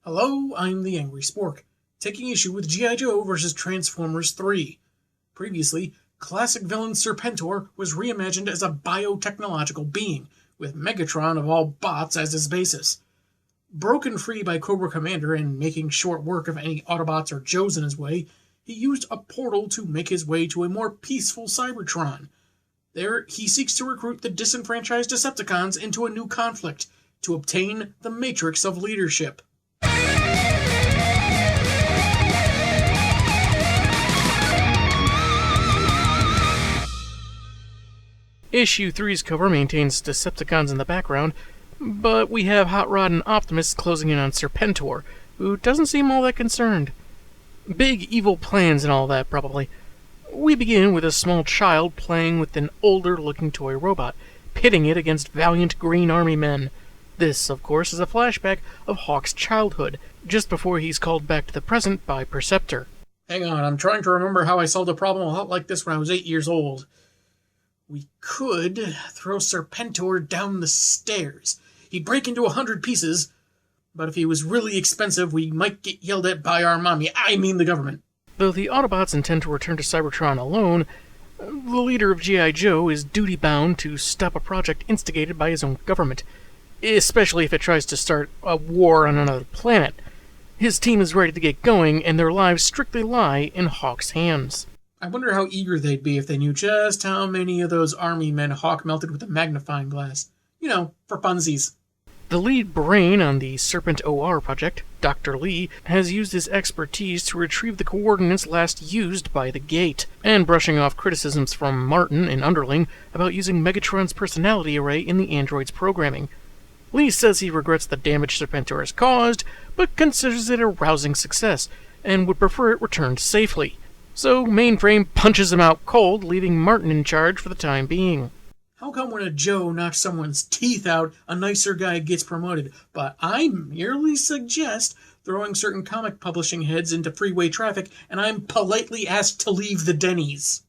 Hello, I'm the Angry Spork, taking issue with G.I. Joe vs. Transformers 3. Previously, classic villain Serpentor was reimagined as a biotechnological being, with Megatron of all bots as his basis. Broken free by Cobra Commander and making short work of any Autobots or Joes in his way, he used a portal to make his way to a more peaceful Cybertron. There, he seeks to recruit the disenfranchised Decepticons into a new conflict, to obtain the Matrix of Leadership. Issue 3's cover maintains Decepticons in the background, but we have Hot Rod and Optimus closing in on Serpentor, who doesn't seem all that concerned. Big evil plans and all that, probably. We begin with a small child playing with an older-looking toy robot, pitting it against valiant Green Army men. This, of course, is a flashback of Hawk's childhood, just before he's called back to the present by Perceptor. Hang on, I'm trying to remember how I solved a problem a lot like this when I was 8 years old. We could throw Serpentor down the stairs. He'd break into 100 pieces, but if he was really expensive, we might get yelled at by our mommy. I mean the government. Though the Autobots intend to return to Cybertron alone, the leader of G.I. Joe is duty-bound to stop a project instigated by his own government, especially if it tries to start a war on another planet. His team is ready to get going, and their lives strictly lie in Hawk's hands. I wonder how eager they'd be if they knew just how many of those army men Hawk melted with a magnifying glass. You know, for funsies. The lead brain on the Serpentor project, Dr. Lee, has used his expertise to retrieve the coordinates last used by the Gate, and brushing off criticisms from Martin and Underling about using Megatron's personality array in the android's programming. Lee says he regrets the damage Serpentor has caused, but considers it a rousing success, and would prefer it returned safely. So Mainframe punches him out cold, leaving Martin in charge for the time being. How come when a Joe knocks someone's teeth out, a nicer guy gets promoted? But I merely suggest throwing certain comic publishing heads into freeway traffic, and I'm politely asked to leave the Denny's.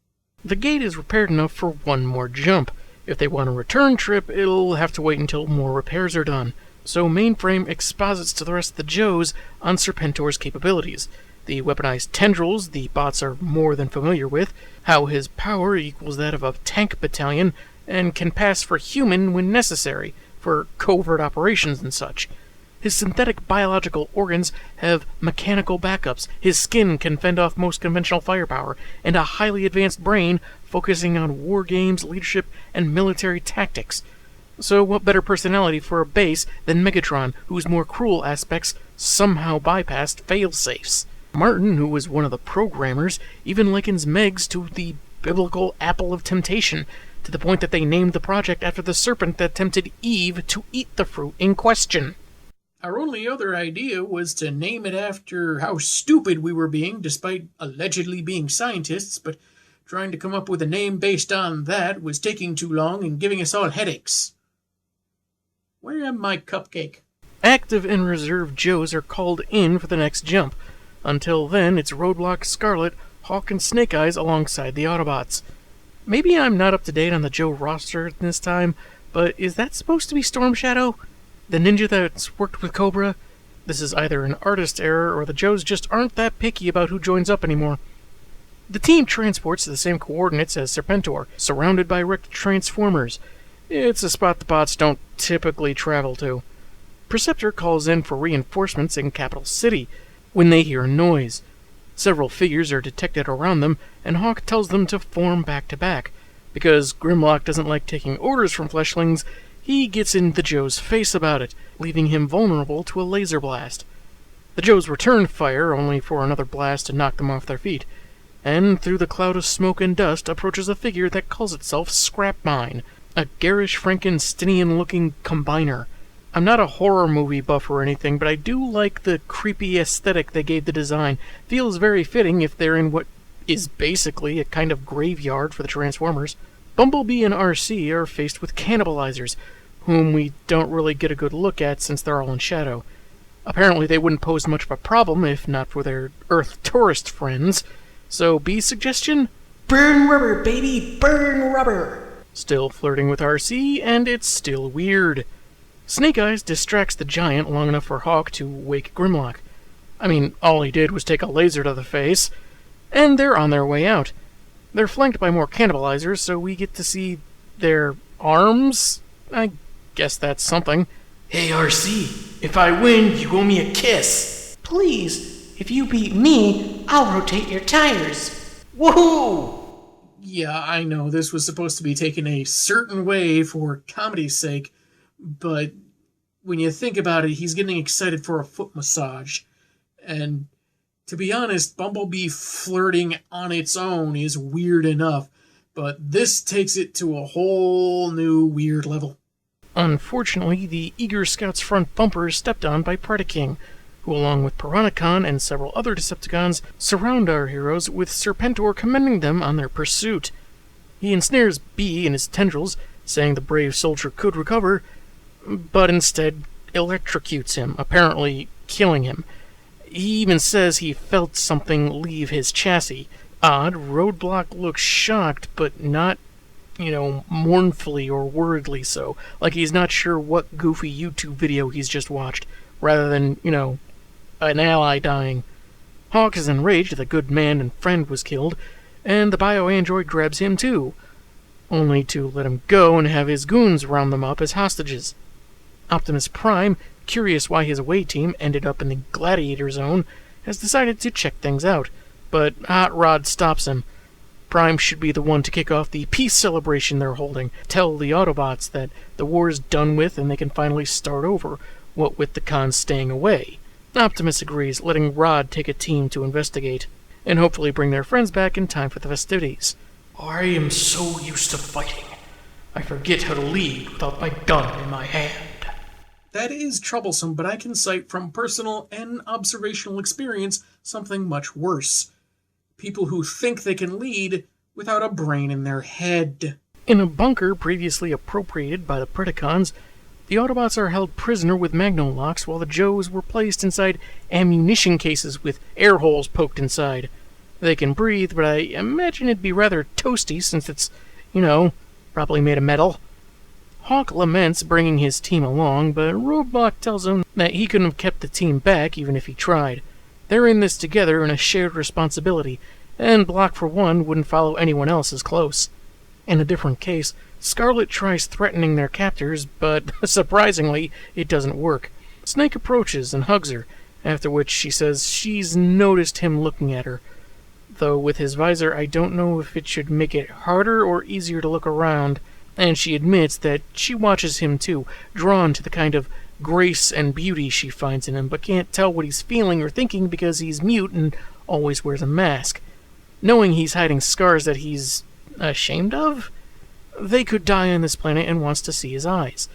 The Gate is repaired enough for one more jump. If they want a return trip, it'll have to wait until more repairs are done. So Mainframe exposits to the rest of the Joes on Serpentor's capabilities. The weaponized tendrils the bots are more than familiar with, how his power equals that of a tank battalion, and can pass for human when necessary, for covert operations and such. His synthetic biological organs have mechanical backups, his skin can fend off most conventional firepower, and a highly advanced brain focusing on war games, leadership, and military tactics. So what better personality for a base than Megatron, whose more cruel aspects somehow bypassed fail-safes? Martin, who was one of the programmers, even likens Megs to the biblical apple of temptation, to the point that they named the project after the serpent that tempted Eve to eat the fruit in question. Our only other idea was to name it after how stupid we were being, despite allegedly being scientists, but trying to come up with a name based on that was taking too long and giving us all headaches. Where am my cupcake? Active and reserve Joes are called in for the next jump. Until then, it's Roadblock, Scarlet, Hawk, and Snake Eyes alongside the Autobots. Maybe I'm not up to date on the Joe roster this time, but is that supposed to be Storm Shadow? The ninja that's worked with Cobra? This is either an artist error or the Joes just aren't that picky about who joins up anymore. The team transports to the same coordinates as Serpentor, surrounded by wrecked Transformers. It's a spot the bots don't typically travel to. Perceptor calls in for reinforcements in Capital City when they hear a noise. Several figures are detected around them, and Hawk tells them to form back-to-back. Because Grimlock doesn't like taking orders from fleshlings, he gets in the Joe's face about it, leaving him vulnerable to a laser blast. The Joes return fire, only for another blast to knock them off their feet, and through the cloud of smoke and dust approaches a figure that calls itself Scrap Mine, a garish Frankensteinian-looking combiner. I'm not a horror movie buff or anything, but I do like the creepy aesthetic they gave the design. Feels very fitting if they're in what is basically a kind of graveyard for the Transformers. Bumblebee and RC are faced with cannibalizers, whom we don't really get a good look at since they're all in shadow. Apparently they wouldn't pose much of a problem if not for their Earth tourist friends. So B's suggestion? Burn rubber, baby! Burn rubber! Still flirting with RC, and it's still weird. Snake Eyes distracts the giant long enough for Hawk to wake Grimlock. I mean, all he did was take a laser to the face, and they're on their way out. They're flanked by more cannibalizers, so we get to see their arms? I guess that's something. Hey, RC, if I win, you owe me a kiss. Please, if you beat me, I'll rotate your tires. Woohoo! Yeah, I know this was supposed to be taken a certain way for comedy's sake, but when you think about it, he's getting excited for a foot massage. And to be honest, Bumblebee flirting on its own is weird enough, but this takes it to a whole new weird level. Unfortunately, the Eager Scout's front bumper is stepped on by Predaking, who along with Piranacon and several other Decepticons surround our heroes, with Serpentor commending them on their pursuit. He ensnares Bee in his tendrils, saying the brave soldier could recover, but instead electrocutes him, apparently killing him. He even says he felt something leave his chassis. Odd, Roadblock looks shocked, but not, mournfully or worriedly so, like he's not sure what goofy YouTube video he's just watched, rather than, an ally dying. Hawk is enraged that a good man and friend was killed, and the bioandroid grabs him too, only to let him go and have his goons round them up as hostages. Optimus Prime, curious why his away team ended up in the Gladiator Zone, has decided to check things out, but Hot Rod stops him. Prime should be the one to kick off the peace celebration they're holding, tell the Autobots that the war is done with and they can finally start over, what with the cons staying away. Optimus agrees, letting Rod take a team to investigate, and hopefully bring their friends back in time for the festivities. I am so used to fighting, I forget how to lead without my gun in my hand. That is troublesome, but I can cite from personal and observational experience something much worse. People who think they can lead without a brain in their head. In a bunker previously appropriated by the Predacons, the Autobots are held prisoner with magno-locks while the Joes were placed inside ammunition cases with air holes poked inside. They can breathe, but I imagine it'd be rather toasty since it's, probably made of metal. Hawk laments bringing his team along, but Roadblock tells him that he couldn't have kept the team back even if he tried. They're in this together in a shared responsibility, and Block for one wouldn't follow anyone else as close. In a different case, Scarlet tries threatening their captors, but surprisingly, it doesn't work. Snake approaches and hugs her, after which she says she's noticed him looking at her. Though with his visor, I don't know if it should make it harder or easier to look around, and she admits that she watches him too, drawn to the kind of grace and beauty she finds in him, but can't tell what he's feeling or thinking because he's mute and always wears a mask. Knowing he's hiding scars that he's ashamed of? They could die on this planet and wants to see his eyes.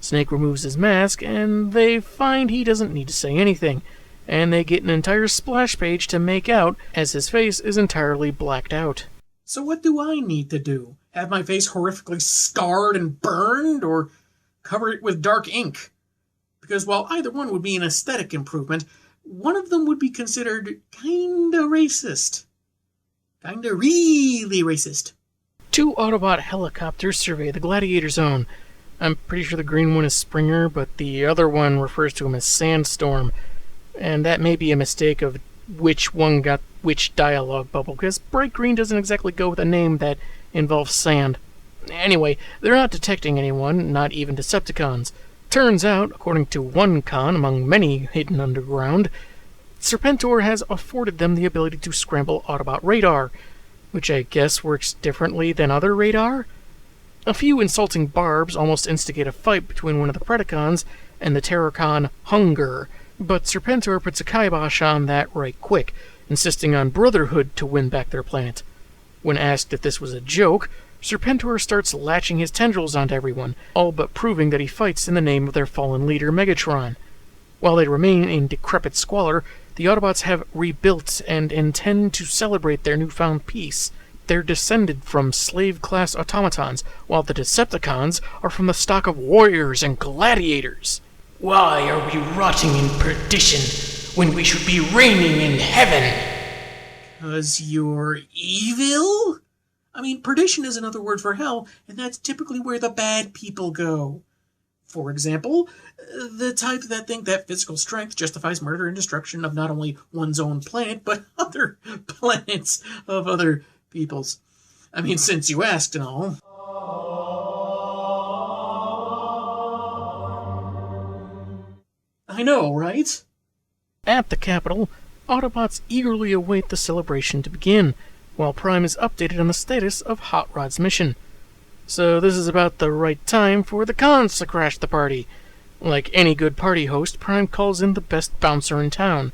Snake removes his mask, and they find he doesn't need to say anything, and they get an entire splash page to make out as his face is entirely blacked out. So what do I need to do? Have my face horrifically scarred and burned, or cover it with dark ink? Because while either one would be an aesthetic improvement, one of them would be considered kinda racist. Kinda really racist. 2 Autobot helicopters survey the Gladiator Zone. I'm pretty sure the green one is Springer, but the other one refers to him as Sandstorm. And that may be a mistake of which one got which dialogue bubble, because bright green doesn't exactly go with a name that involves sand. Anyway, they're not detecting anyone, not even Decepticons. Turns out, according to one con among many hidden underground, Serpentor has afforded them the ability to scramble Autobot radar, which I guess works differently than other radar. A few insulting barbs almost instigate a fight between one of the Predacons and the Terrorcon Hunger, but Serpentor puts a kibosh on that right quick, insisting on brotherhood to win back their planet. When asked if this was a joke, Serpentor starts latching his tendrils onto everyone, all but proving that he fights in the name of their fallen leader Megatron. While they remain in decrepit squalor, the Autobots have rebuilt and intend to celebrate their newfound peace. They're descended from slave-class automatons, while the Decepticons are from the stock of warriors and gladiators. Why are we rotting in perdition when we should be reigning in heaven? 'Cause you're evil? I mean, perdition is another word for hell, and that's typically where the bad people go. For example, the type that think that physical strength justifies murder and destruction of not only one's own planet, but other planets of other people's. I mean, since you asked and all. I know, right? At the capital, Autobots eagerly await the celebration to begin, while Prime is updated on the status of Hot Rod's mission. So this is about the right time for the cons to crash the party. Like any good party host, Prime calls in the best bouncer in town.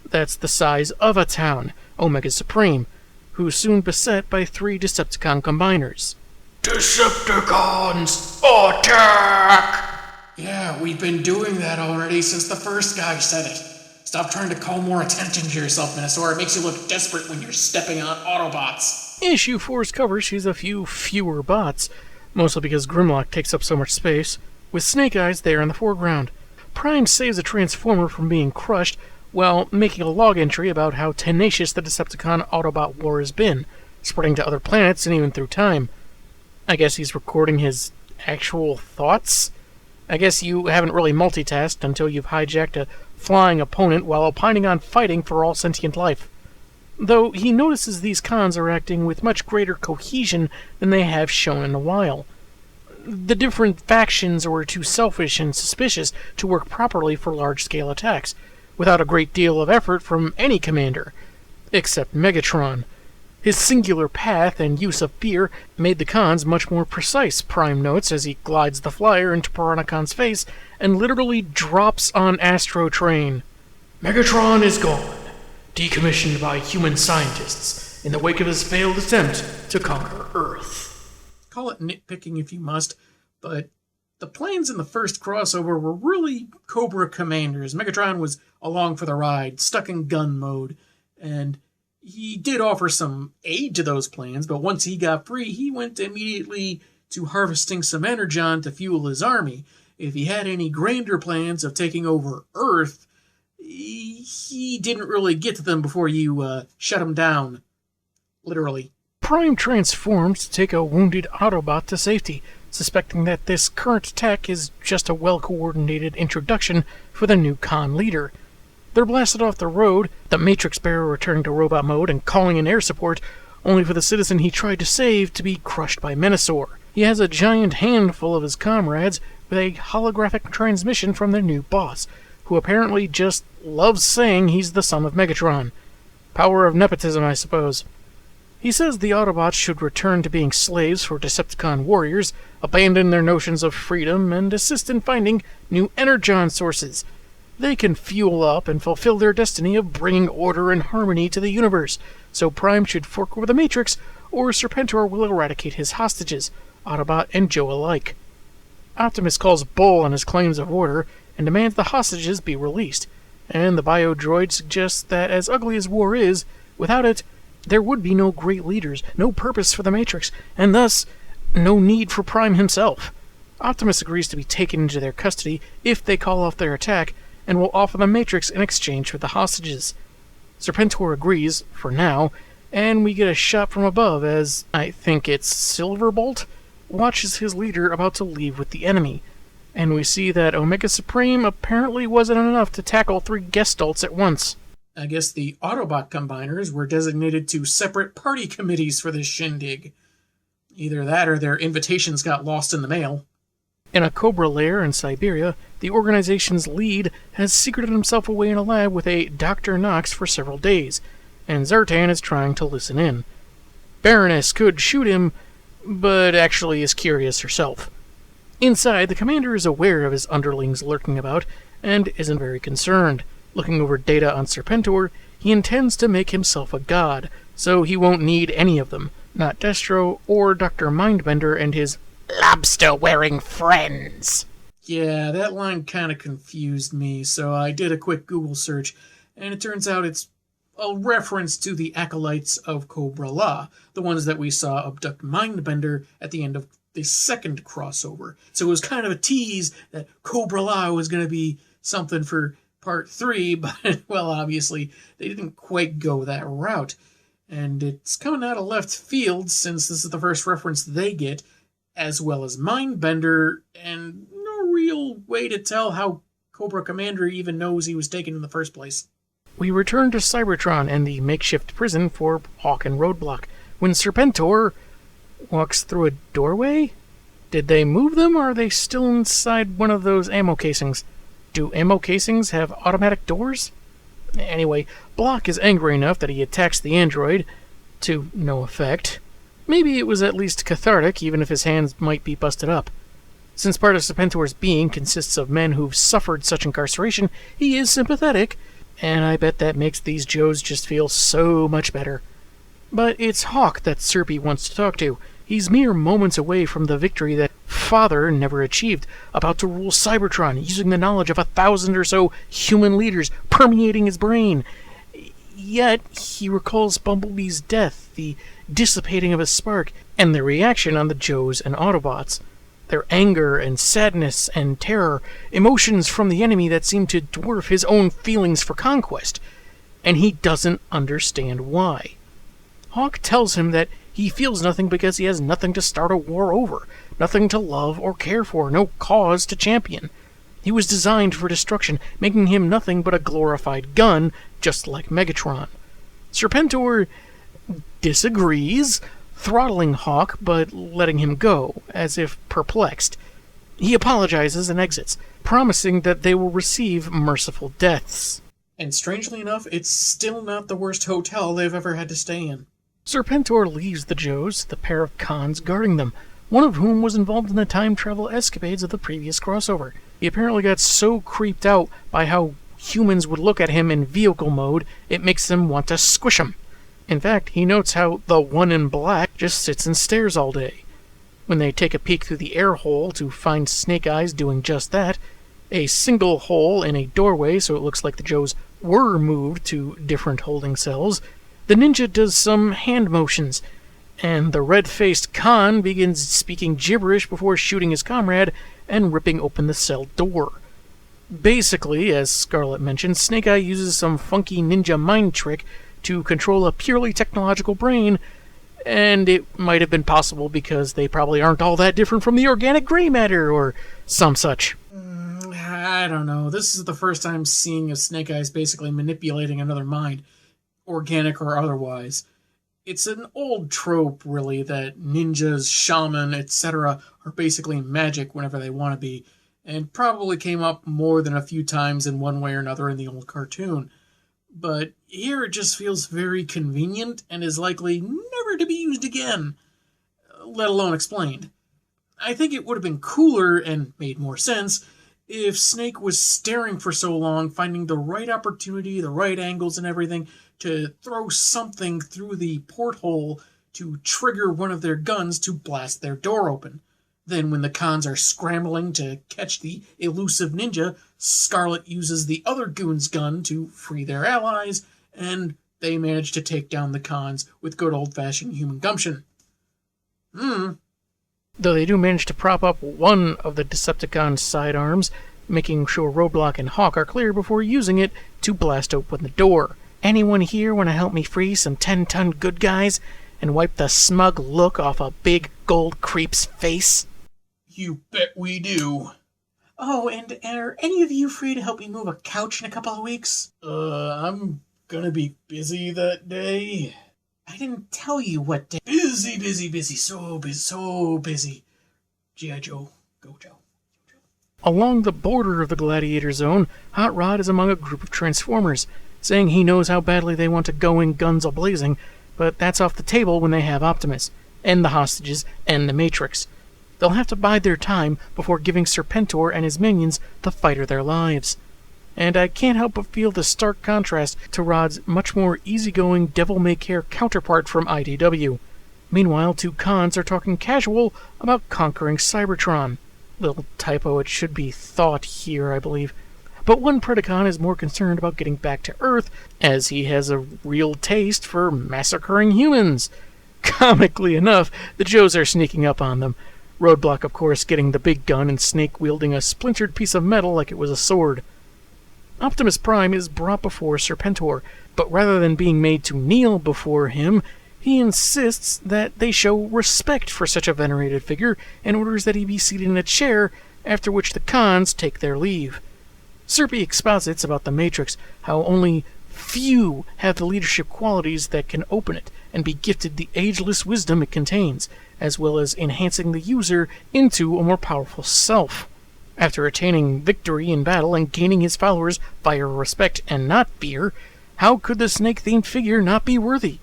That's the size of a town, Omega Supreme, who's soon beset by 3 Decepticon combiners. Decepticons, attack! Yeah, we've been doing that already since the first guy said it. Stop trying to call more attention to yourself, Minnesota. It makes you look desperate when you're stepping on Autobots. Issue 4's cover sees a few fewer bots, mostly because Grimlock takes up so much space, with Snake Eyes there in the foreground. Prime saves a Transformer from being crushed while making a log entry about how tenacious the Decepticon Autobot war has been, spreading to other planets and even through time. I guess he's recording his actual thoughts? I guess you haven't really multitasked until you've hijacked a flying opponent while opining on fighting for all sentient life. Though he notices these cons are acting with much greater cohesion than they have shown in a while. The different factions were too selfish and suspicious to work properly for large-scale attacks, without a great deal of effort from any commander, except Megatron. His singular path and use of fear made the cons much more precise, Prime notes as he glides the flyer into Piranacon's face and literally drops on Astro Train. Megatron is gone, decommissioned by human scientists in the wake of his failed attempt to conquer Earth. Call it nitpicking if you must, but the planes in the first crossover were really Cobra commanders. Megatron was along for the ride, stuck in gun mode, and he did offer some aid to those plans, but once he got free, he went immediately to harvesting some energon to fuel his army. If he had any grander plans of taking over Earth, he didn't really get to them before you shut him down. Literally. Prime transforms to take a wounded Autobot to safety, suspecting that this current tech is just a well-coordinated introduction for the new con leader. They're blasted off the road, the Matrix Bearer returning to robot mode and calling in air support, only for the citizen he tried to save to be crushed by Menasor. He has a giant handful of his comrades with a holographic transmission from their new boss, who apparently just loves saying he's the son of Megatron. Power of nepotism, I suppose. He says the Autobots should return to being slaves for Decepticon warriors, abandon their notions of freedom, and assist in finding new energon sources. They can fuel up and fulfill their destiny of bringing order and harmony to the universe, so Prime should fork over the Matrix, or Serpentor will eradicate his hostages, Autobot and Joe alike. Optimus calls bull on his claims of order, and demands the hostages be released, and the bio-droid suggests that as ugly as war is, without it, there would be no great leaders, no purpose for the Matrix, and thus, no need for Prime himself. Optimus agrees to be taken into their custody if they call off their attack, and will offer the Matrix in exchange for the hostages. Serpentor agrees, for now, and we get a shot from above as, I think it's Silverbolt, watches his leader about to leave with the enemy. And we see that Omega Supreme apparently wasn't enough to tackle 3 Gestults at once. I guess the Autobot combiners were designated to separate party committees for this shindig. Either that or their invitations got lost in the mail. In a Cobra lair in Siberia, the organization's lead has secreted himself away in a lab with a Dr. Knox for several days, and Zartan is trying to listen in. Baroness could shoot him, but actually is curious herself. Inside, the commander is aware of his underlings lurking about, and isn't very concerned. Looking over data on Serpentor, he intends to make himself a god, so he won't need any of them, not Destro or Dr. Mindbender and his lobster-wearing friends. Yeah, that line kind of confused me, so I did a quick Google search, and it turns out it's a reference to the acolytes of Cobra La, the ones that we saw abduct Mindbender at the end of the second crossover. So it was kind of a tease that Cobra La was going to be something for part 3, but, well, obviously, they didn't quite go that route. And it's coming out of left field, since this is the first reference they get, as well as Mindbender, and no real way to tell how Cobra Commander even knows he was taken in the first place. We return to Cybertron and the makeshift prison for Hawk and Roadblock, when Serpentor walks through a doorway? Did they move them, or are they still inside one of those ammo casings? Do ammo casings have automatic doors? Anyway, Block is angry enough that he attacks the android, to no effect. Maybe it was at least cathartic, even if his hands might be busted up. Since part of Serpentor's being consists of men who've suffered such incarceration, he is sympathetic, and I bet that makes these Joes just feel so much better. But it's Hawk that Serpy wants to talk to. He's mere moments away from the victory that Father never achieved, about to rule Cybertron, using the knowledge of 1,000 or so human leaders permeating his brain. Yet, he recalls Bumblebee's death, the dissipating of his spark, and the reaction on the Joes and Autobots. Their anger and sadness and terror, emotions from the enemy that seem to dwarf his own feelings for conquest. And he doesn't understand why. Hawk tells him that he feels nothing because he has nothing to start a war over, nothing to love or care for, no cause to champion. He was designed for destruction, making him nothing but a glorified gun, just like Megatron. Serpentor disagrees, throttling Hawk but letting him go, as if perplexed. He apologizes and exits, promising that they will receive merciful deaths. And strangely enough, it's still not the worst hotel they've ever had to stay in. Serpentor leaves the Joes, the pair of cons guarding them, one of whom was involved in the time travel escapades of the previous crossover. He apparently got so creeped out by how humans would look at him in vehicle mode, it makes them want to squish him. In fact, he notes how the one in black just sits and stares all day. When they take a peek through the air hole to find Snake Eyes doing just that, a single hole in a doorway so it looks like the Joes were moved to different holding cells, the ninja does some hand motions, and the red-faced Khan begins speaking gibberish before shooting his comrade and ripping open the cell door. Basically, as Scarlet mentioned, Snake Eye uses some funky ninja mind trick to control a purely technological brain, and it might have been possible because they probably aren't all that different from the organic gray matter or some such. I don't know. This is the first time seeing a Snake Eyes basically manipulating another mind, organic or otherwise. It's an old trope, really, that ninjas, shaman, etc. are basically magic whenever they want to be, and probably came up more than a few times in one way or another in the old cartoon. But here it just feels very convenient and is likely never to be used again, let alone explained. I think it would have been cooler and made more sense if Snake was staring for so long, finding the right opportunity, the right angles and everything, to throw something through the porthole to trigger one of their guns to blast their door open. Then when the cons are scrambling to catch the elusive ninja, Scarlet uses the other goon's gun to free their allies, and they manage to take down the cons with good old-fashioned human gumption. Though they do manage to prop up one of the Decepticons' sidearms, making sure Roadblock and Hawk are clear before using it to blast open the door. Anyone here want to help me free some 10-ton good guys and wipe the smug look off a big gold creep's face? You bet we do. Oh, and are any of you free to help me move a couch in a couple of weeks? I'm gonna be busy that day. I didn't tell you what day. Busy, so busy. G.I. Joe, go Joe. Along the border of the Gladiator Zone, Hot Rod is among a group of Transformers, saying he knows how badly they want to go in guns a-blazing, but that's off the table when they have Optimus, and the hostages, and the Matrix. They'll have to bide their time before giving Serpentor and his minions the fight of their lives. And I can't help but feel the stark contrast to Rod's much more easygoing devil-may-care counterpart from IDW. Meanwhile, two cons are talking casual about conquering Cybertron. Little typo, it should be thought here, I believe. But one Predacon is more concerned about getting back to Earth, as he has a real taste for massacring humans. Comically enough, the Joes are sneaking up on them. Roadblock, of course, getting the big gun and Snake wielding a splintered piece of metal like it was a sword. Optimus Prime is brought before Serpentor, but rather than being made to kneel before him, he insists that they show respect for such a venerated figure and orders that he be seated in a chair after which the cons take their leave. Serpe exposits about the Matrix, how only few have the leadership qualities that can open it and be gifted the ageless wisdom it contains, as well as enhancing the user into a more powerful self. After attaining victory in battle and gaining his followers via respect and not fear, how could the snake-themed figure not be worthy?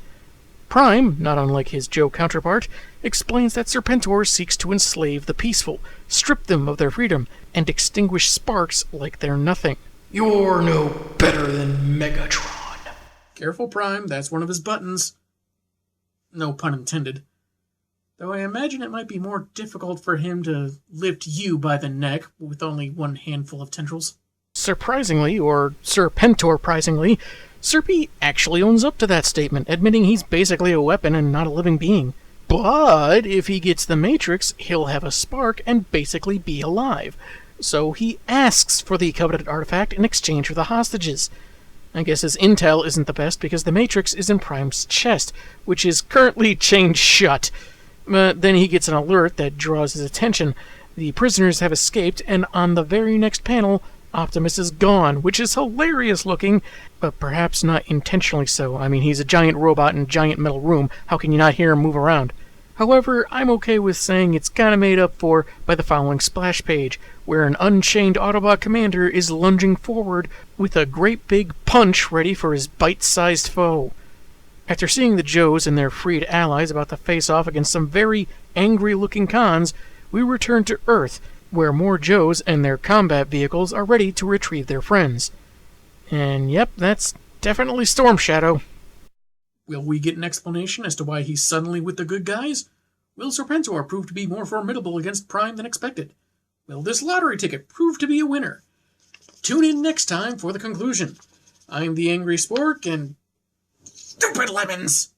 Prime, not unlike his Joe counterpart, explains that Serpentor seeks to enslave the peaceful, strip them of their freedom, and extinguish sparks like they're nothing. You're no better than Megatron. Careful, Prime, that's one of his buttons. No pun intended. Though I imagine it might be more difficult for him to lift you by the neck with only one handful of tendrils. Surprisingly, or Serpentor-prisingly, Serpe actually owns up to that statement, admitting he's basically a weapon and not a living being. But if he gets the Matrix, he'll have a spark and basically be alive. So he asks for the coveted artifact in exchange for the hostages. I guess his intel isn't the best because the Matrix is in Prime's chest, which is currently chained shut. But then he gets an alert that draws his attention. The prisoners have escaped, and on the very next panel, Optimus is gone, which is hilarious looking, but perhaps not intentionally so. I mean, he's a giant robot in a giant metal room. How can you not hear him move around? However, I'm okay with saying it's kind of made up for by the following splash page, where an unchained Autobot commander is lunging forward with a great big punch ready for his bite-sized foe. After seeing the Joes and their freed allies about to face off against some very angry-looking cons, we return to Earth, where more Joes and their combat vehicles are ready to retrieve their friends. And yep, that's definitely Storm Shadow. Will we get an explanation as to why he's suddenly with the good guys? Will Serpentor prove to be more formidable against Prime than expected? Will this lottery ticket prove to be a winner? Tune in next time for the conclusion. I'm the Angry Spork, and stupid lemons!